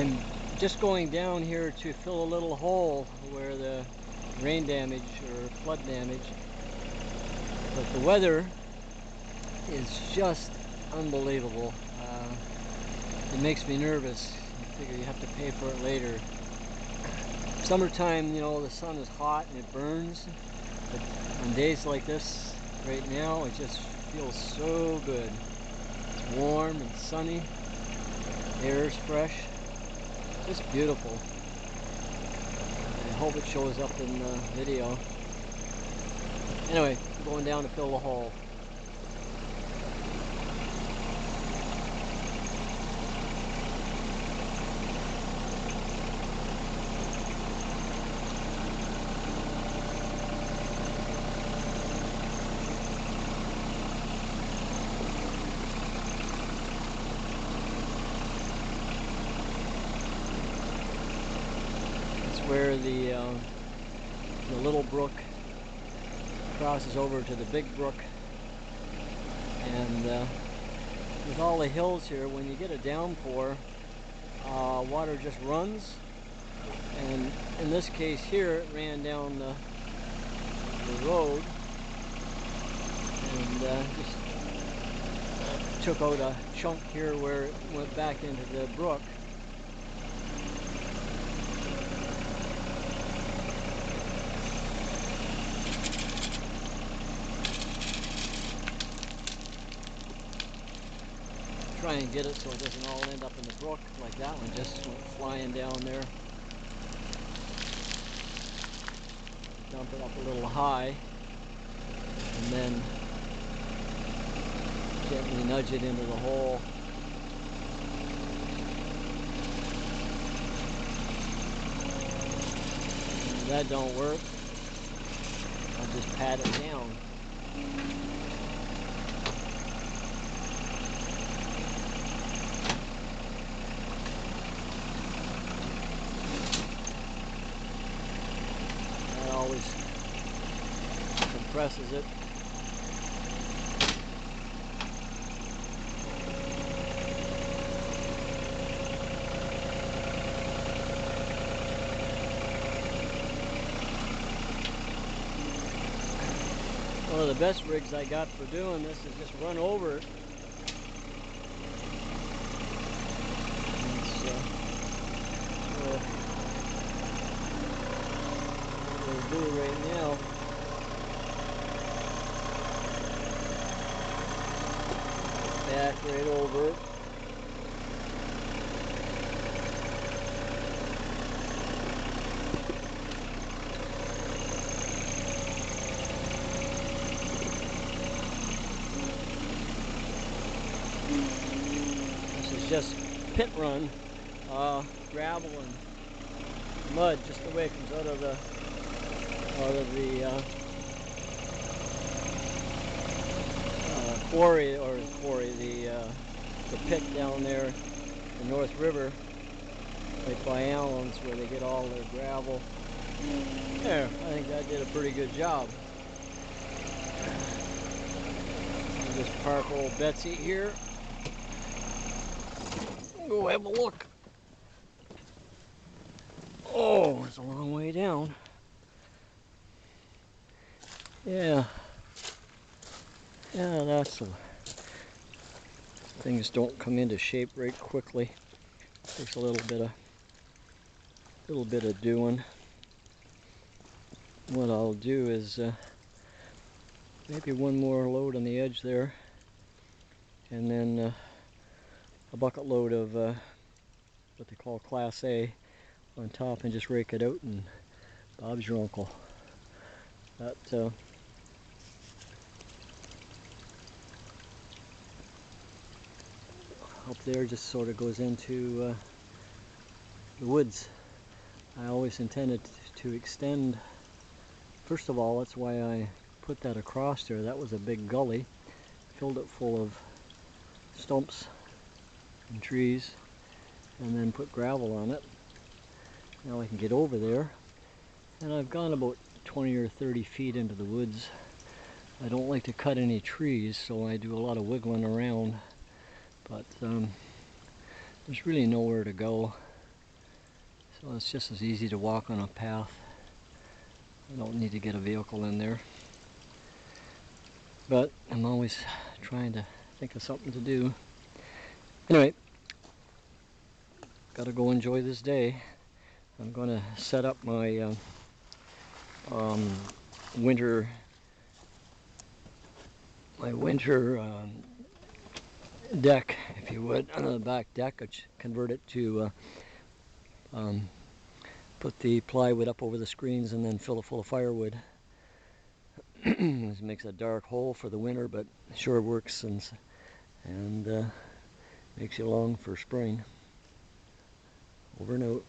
I'm just going down here to fill a little hole where the rain damage or flood damage, but the weather is just unbelievable. It makes me nervous. You figure you have to pay for it later. Summertime, you know, the sun is hot and it burns, but on days like this right now, it just feels so good. It's warm and sunny, air is fresh, just beautiful. I hope it shows up in the video. Anyway, I'm going down to fill the hole. Where the little brook crosses over to the big brook, and with all the hills here, when you get a downpour, water just runs, and in this case here it ran down the road and just took out a chunk here where it went back into the brook. Try and get it so it doesn't all end up in the brook like that one just went flying down there. Dump it up a little high and then gently nudge it into the hole. If that don't work, I'll just pat it down. Always compresses it. One of the best rigs I got for doing this is just run over it. We'll do right now. Back right over it. This is just pit run, gravel and mud, just the way it comes out of the quarry, the pit down there in North River, right by Allen's, where they get all their gravel. There, I think that did a pretty good job. I'll just park old Betsy here. Go have a look. Oh, it's a long way down. Yeah, that's things don't come into shape right quickly. Takes a little bit of doing. What I'll do is maybe one more load on the edge there, and then a bucket load of what they call Class A on top, and just rake it out, and Bob's your uncle. That up there just sort of goes into the woods. I always intended to extend. First of all, that's why I put that across there. That was a big gully, filled it full of stumps and trees, and then put gravel on it. Now I can get over there, and I've gone about 20 or 30 feet into the woods. I don't like to cut any trees, so I do a lot of wiggling around, but there's really nowhere to go. So it's just as easy to walk on a path. I don't need to get a vehicle in there. But I'm always trying to think of something to do. Anyway, gotta go enjoy this day. I'm gonna set up my winter deck, if you would, on the back deck. I'd convert it to put the plywood up over the screens and then fill it full of firewood. This makes a dark hole for the winter, but sure works and makes you long for spring. Over and out.